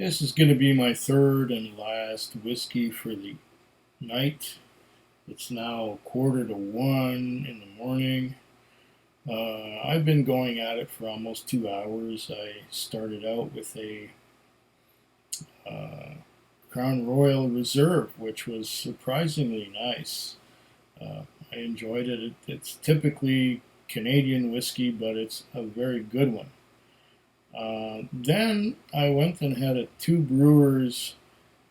This is going to be my third and last whiskey for the night. It's now 1:45 in the morning. I've been going at it for almost 2 hours. I started out with a uh, Crown Royal Reserve, which was surprisingly nice. Uh, I enjoyed it. It's typically Canadian whiskey, but it's a very good one. Then I went and had a Two Brewers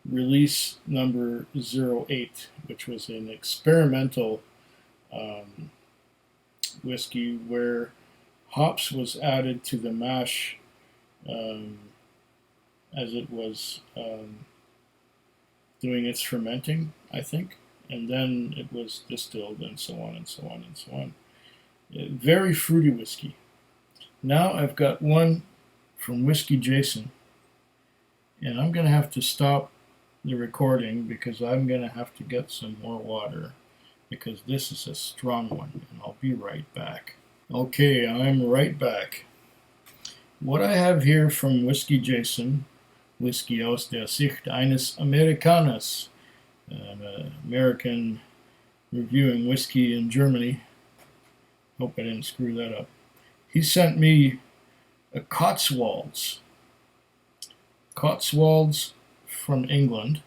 release number 08, which was an experimental um, whiskey where hops was added to the mash um, as it was doing its fermenting, I think, and then it was distilled and so on and so on and so on. Very fruity whiskey. Now I've got one from Whisky Jason, and I'm going to have to stop the recording because I'm going to have to get some more water because this is a strong one, and I'll be right back. Okay, I'm right back. What I have here from Whisky Jason, Whisky aus der Sicht eines Amerikaners, an American reviewing whiskey in Germany. Hope I didn't screw that up. He sent me a Cotswolds from England,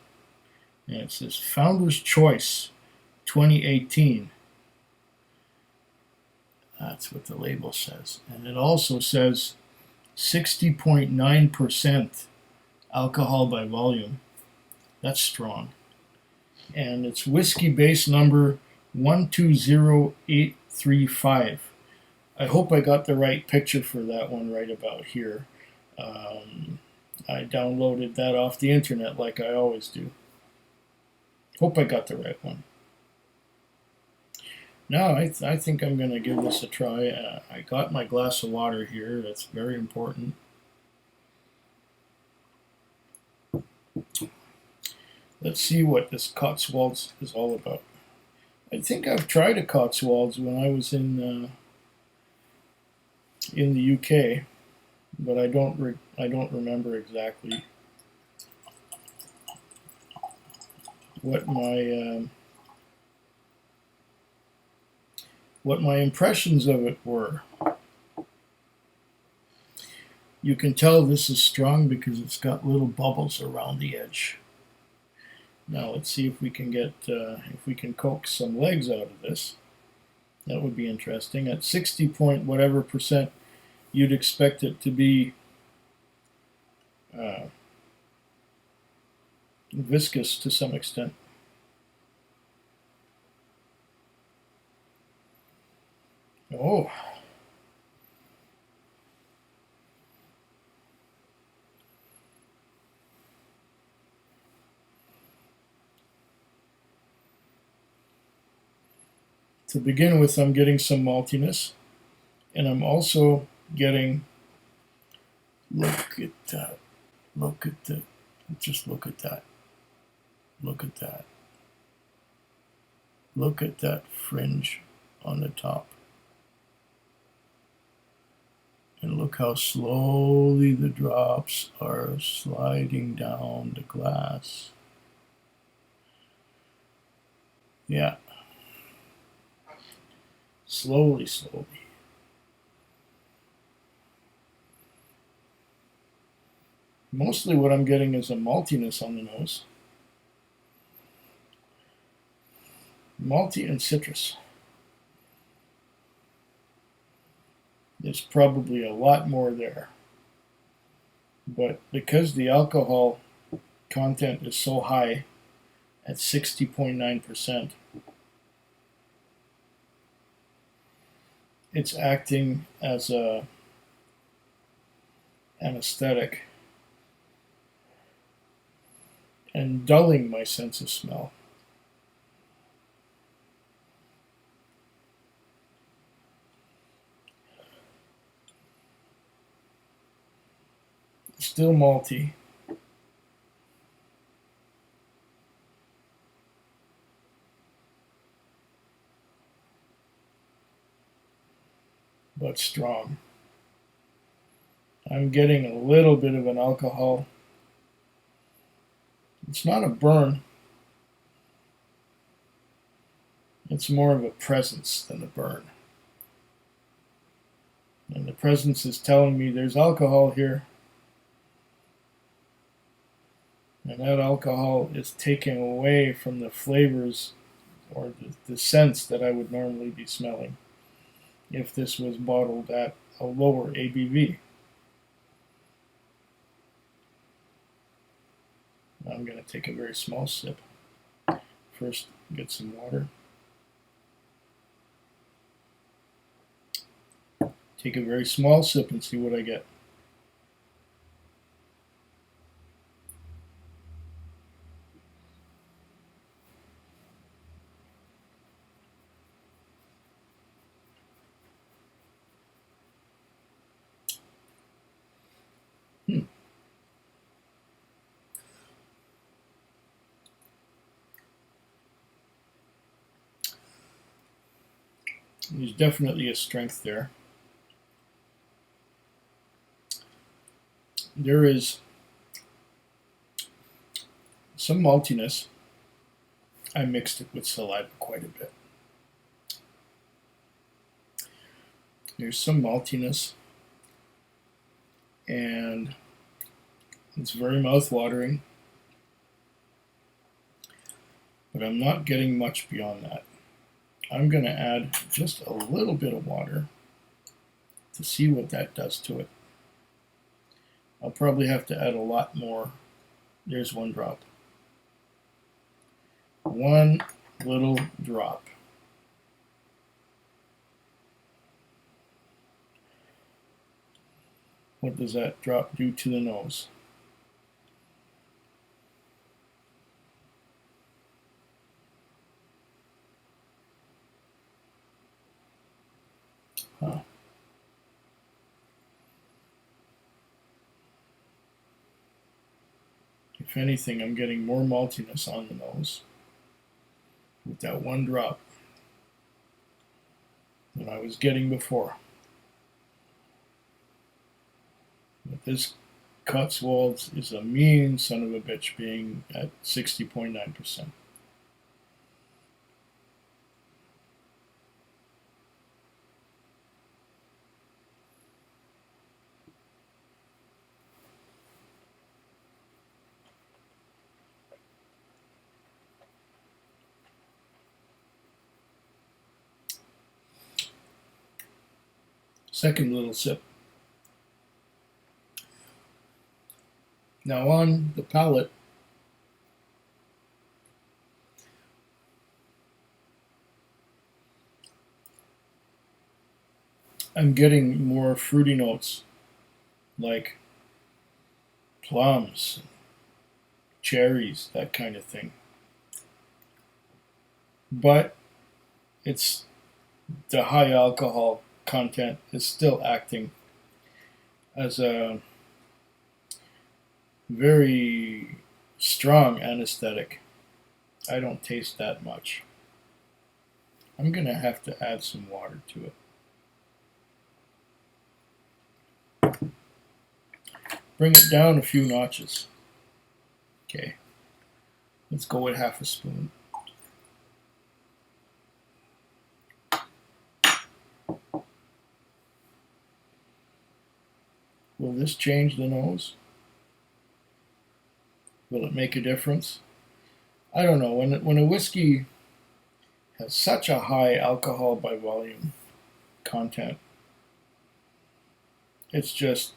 and it says Founder's Choice 2018. That's what the label says. And it also says 60.9% alcohol by volume. That's strong. And it's whiskey base number 120835. I hope I got the right picture for that one right about here. I downloaded that off the internet like I always do. Hope I got the right one. Now I think I'm going to give this a try. I got my glass of water here. That's very important. Let's see what this Cotswolds is all about. I think I've tried a Cotswolds when I was in the UK, but I don't remember exactly what my impressions of it were. You can tell this is strong because it's got little bubbles around the edge. Now let's see if we can get if we can coax some legs out of this. That would be interesting. At 60 point whatever percent, you'd expect it to be viscous to some extent. Oh. To begin with, I'm getting some maltiness, and I'm also getting, look at that, just look at that, look at that, look at that fringe on the top. And look how slowly the drops are sliding down the glass. Yeah. Slowly, slowly. Mostly what I'm getting is a maltiness on the nose. Malty and citrus. There's probably a lot more there. But because the alcohol content is so high at 60.9%, it's acting as a anesthetic and dulling my sense of smell. Still malty. But strong. I'm getting a little bit of an alcohol It's not a burn. It's more of a presence than a burn. And the presence is telling me there's alcohol here. And that alcohol is taking away from the flavors or the scents that I would normally be smelling if this was bottled at a lower ABV. I'm going to take a very small sip. First, get some water. Take a very small sip and see what I get. There's definitely a strength there. There is some maltiness. I mixed it with saliva quite a bit. There's some maltiness, and it's very mouth-watering, but I'm not getting much beyond that. I'm going to add just a little bit of water to see what that does to it. I'll probably have to add a lot more. There's one drop. One little drop. What does that drop do to the nose? Huh. If anything, I'm getting more maltiness on the nose with that one drop than I was getting before. But this Cotswolds is a mean son of a bitch, being at 60.9%. Second little sip. Now on the palate, I'm getting more fruity notes like plums, cherries, that kind of thing. But it's the high alcohol content is still acting as a very strong anesthetic. I don't taste that much. I'm going to have to add some water to it. Bring it down a few notches. Okay, let's go with half a spoon. Will this change the nose? Will it make a difference? I don't know. When a whiskey has such a high alcohol by volume content, it's just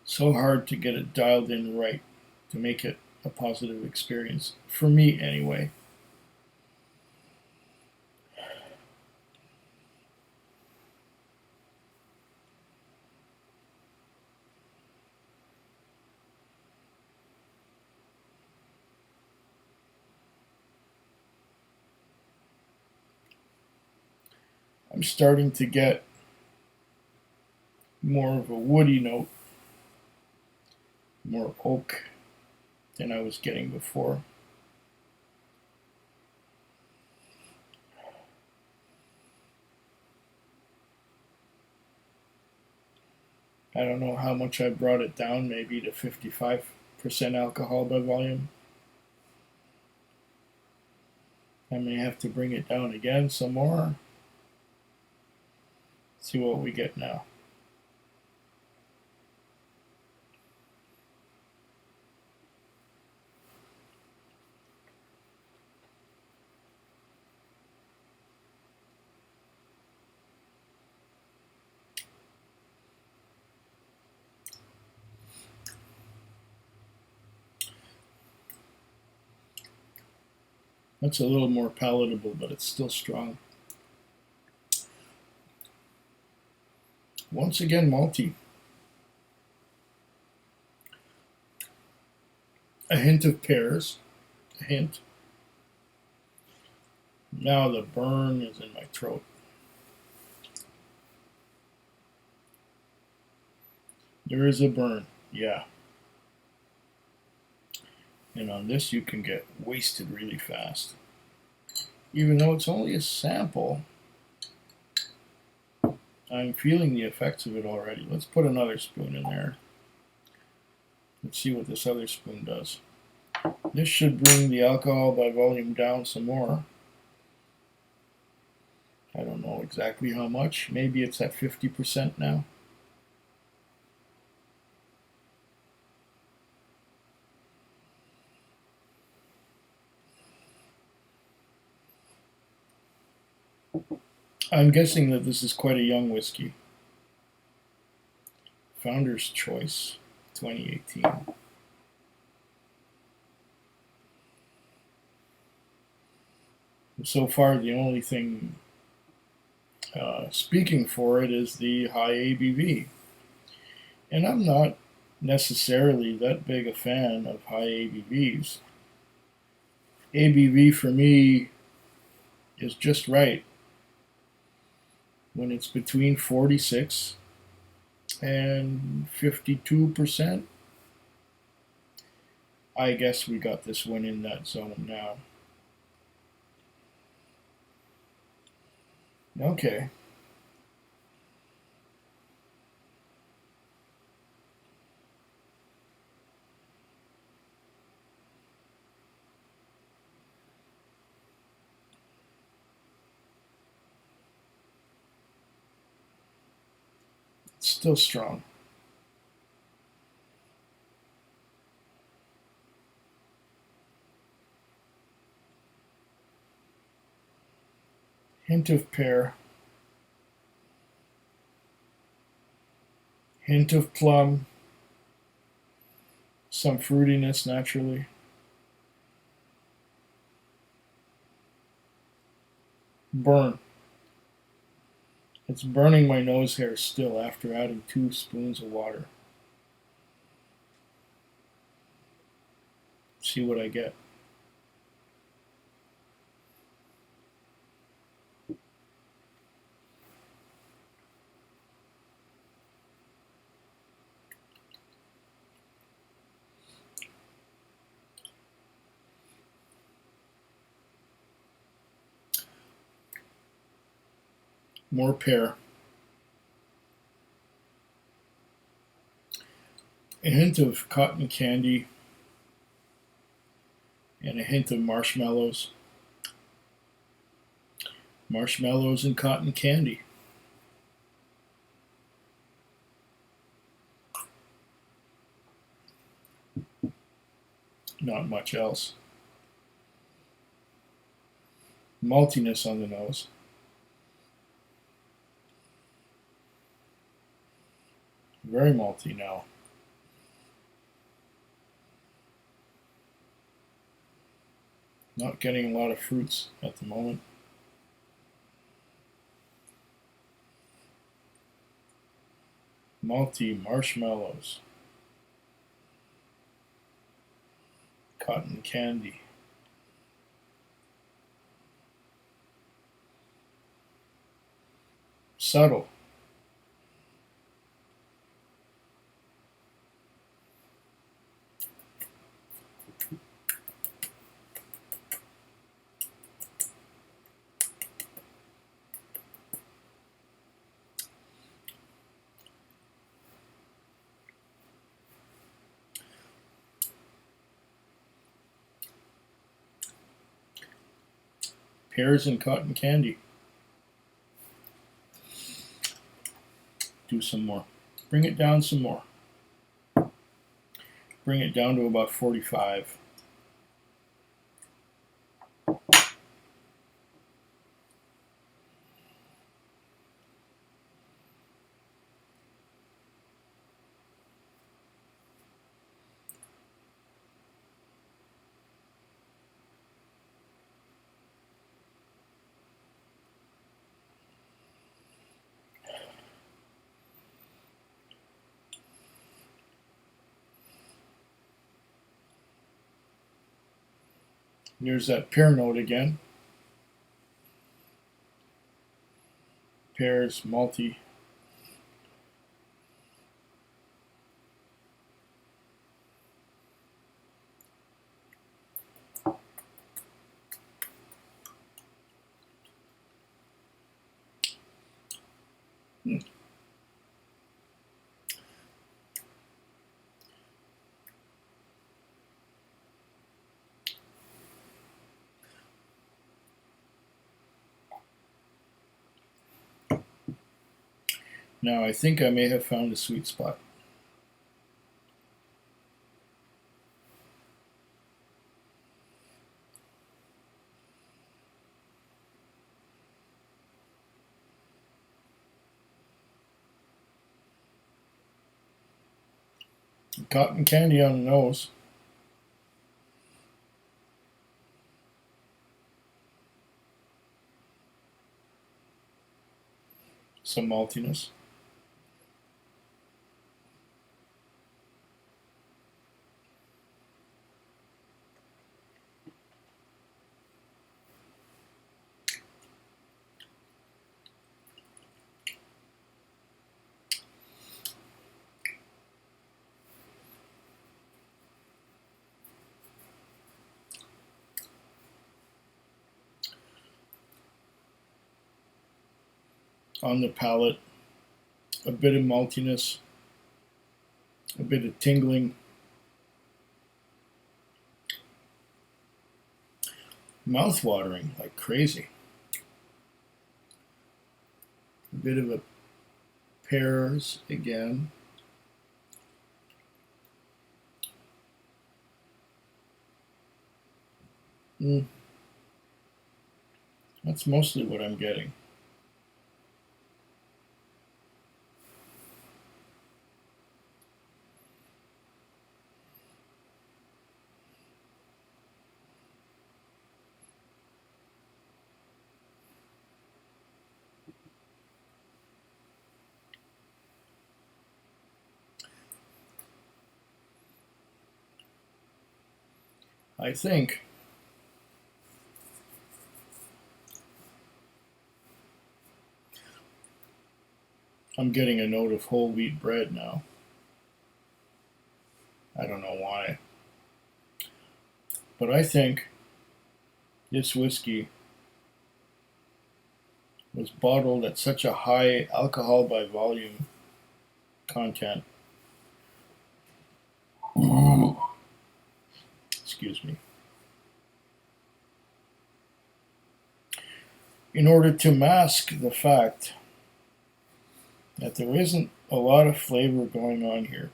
so hard to get it dialed in right to make it a positive experience. For me, anyway. I'm starting to get more of a woody note, more oak than I was getting before. I don't know how much I brought it down, maybe to 55% alcohol by volume. I may have to bring it down again some more. See what we get now. That's a little more palatable, but it's still strong. Once again, malty. A hint of pears. A hint. Now the burn is in my throat. There is a burn, yeah. And on this you can get wasted really fast. Even though it's only a sample, I'm feeling the effects of it already. Let's put another spoon in there. Let's see what this other spoon does. This should bring the alcohol by volume down some more. I don't know exactly how much. Maybe it's at 50% now. I'm guessing that this is quite a young whiskey. Founder's Choice, 2018. So far, the only thing speaking for it is the high ABV. And I'm not necessarily that big a fan of high ABVs. ABV for me is just right when it's between 46 and 52%. I guess we got this one in that zone now. Okay. It's still strong. Hint of pear. Hint of plum. Some fruitiness naturally. Burn. It's burning my nose hair still after adding 2 spoons of water. See what I get. More pear. A hint of cotton candy and a hint of marshmallows. Marshmallows and cotton candy. Not much else. Maltiness on the nose. Very malty now. Not getting a lot of fruits at the moment. Malty marshmallows. Cotton candy. Subtle. pears and cotton candy. Do some more. Bring it down some more. Bring it down to about 45. There's that pear note again. Pears, malty. Now I think I may have found a sweet spot. Cotton candy on the nose. Some maltiness. On the palate, a bit of maltiness, a bit of tingling, mouth-watering like crazy. A bit of a pears again. That's mostly what I'm getting. I think I'm getting a note of whole wheat bread now. I don't know why. But I think this whiskey was bottled at such a high alcohol by volume content. Excuse me. In order to mask the fact that there isn't a lot of flavor going on here.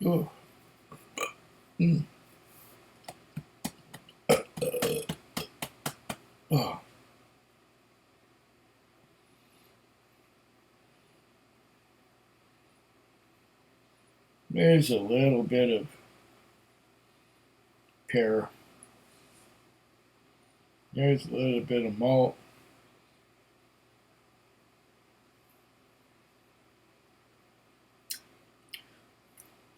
Ooh. Oh. There's a little bit of pear. There's a little bit of malt.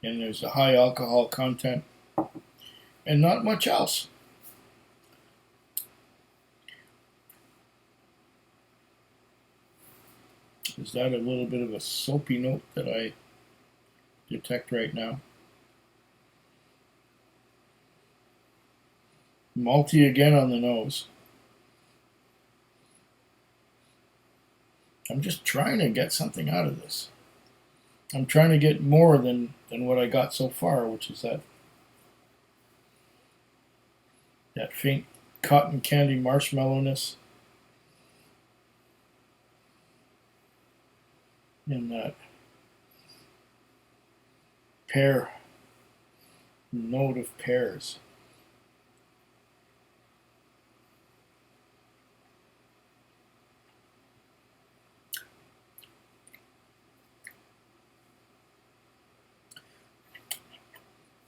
And there's a high alcohol content. And not much else. Is that a little bit of a soapy note that I detect right now? Malty again on the nose. I'm just trying to get something out of this. I'm trying to get more than what I got so far, which is that faint cotton candy marshmallowness in that pear note of pears.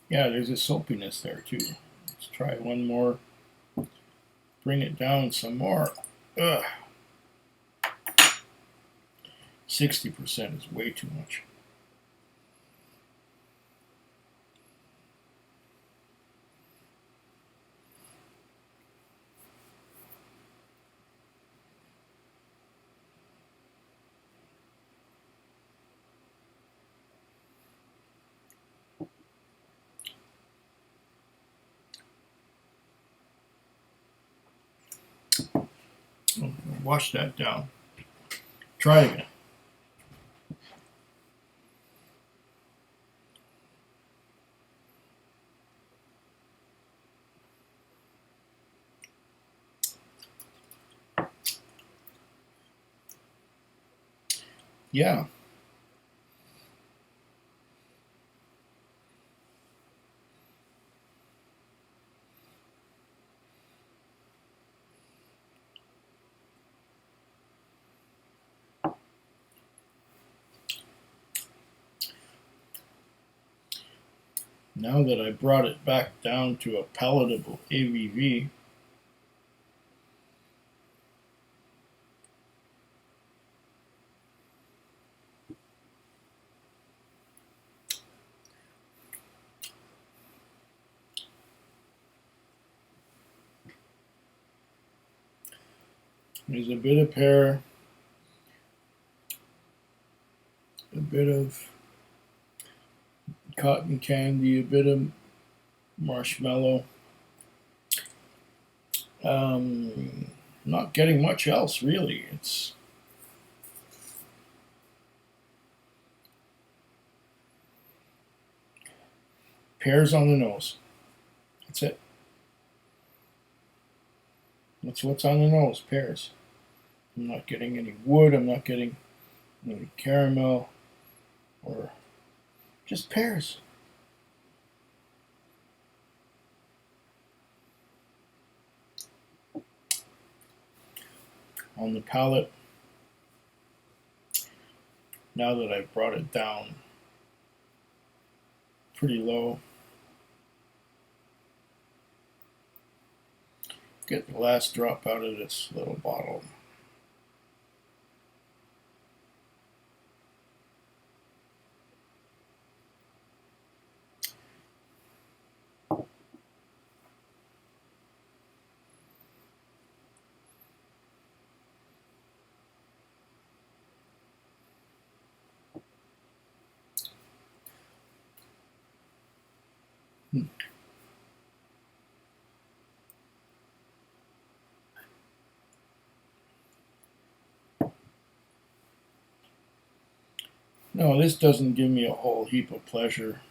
Yeah, there's a soapiness there too. Let's try one more. Bring it down some more. Ugh. 60% is way too much. Wash that down. Try again. Yeah. Now that I brought it back down to a palatable ABV, there's a bit of pear, a bit of cotton candy, a bit of marshmallow. Not getting much else really. It's pears on the nose. That's it. That's what's on the nose, pears. I'm not getting any wood, I'm not getting any caramel, or just pears. On the palate, now that I've brought it down pretty low, get the last drop out of this little bottle. No, this doesn't give me a whole heap of pleasure.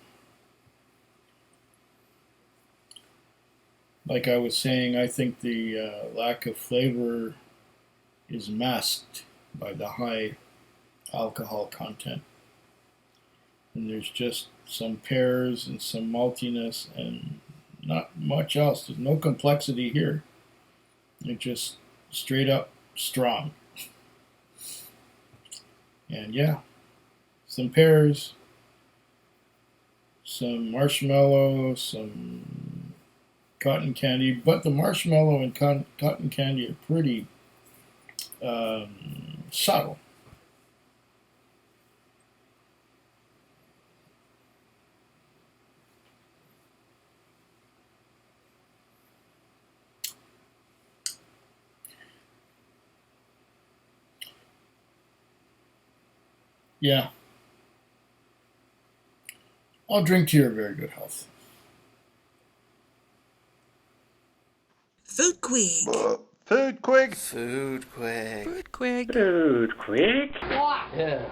Like I was saying, I think the lack of flavor is masked by the high alcohol content. And there's just some pears and some maltiness and not much else. There's no complexity here. It's just straight up strong. And yeah, some pears, some marshmallow, some cotton candy, but the marshmallow and cotton candy are pretty subtle. Yeah, I'll drink to your very good health. Food Quig. Food Quig. Food Quig. Food Quig. Food quick. Yeah.